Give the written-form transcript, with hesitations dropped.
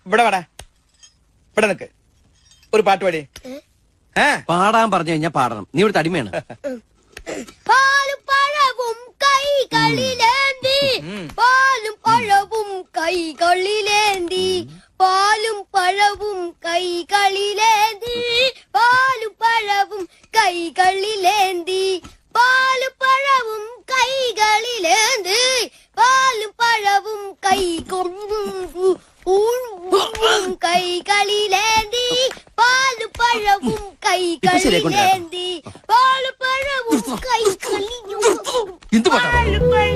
ഇവിടെ വാടാ, ഇവിടെ നിക്ക്, ഒരു പാട്ട് പാടി. പാടാൻ പറഞ്ഞു കഴിഞ്ഞാ പാടണം. നീ ഇവിടെ അടിമയാണ്. പാലും പഴവും കൈകളിലേന്തി, പാലും പഴവും കൈകളിലേന്തി, പാലും പഴവും കൈകളിലേന്തി, പാലും പഴവും കൈകളിലേന്തി, പാലും പഴവും കൈകളിലേന്തി, പാലും പഴവും കൈകളിലേന്തി, പാലും പഴവും കൈകളിലേന്തി, പാലും പഴവും കൈകളിലേന്തി.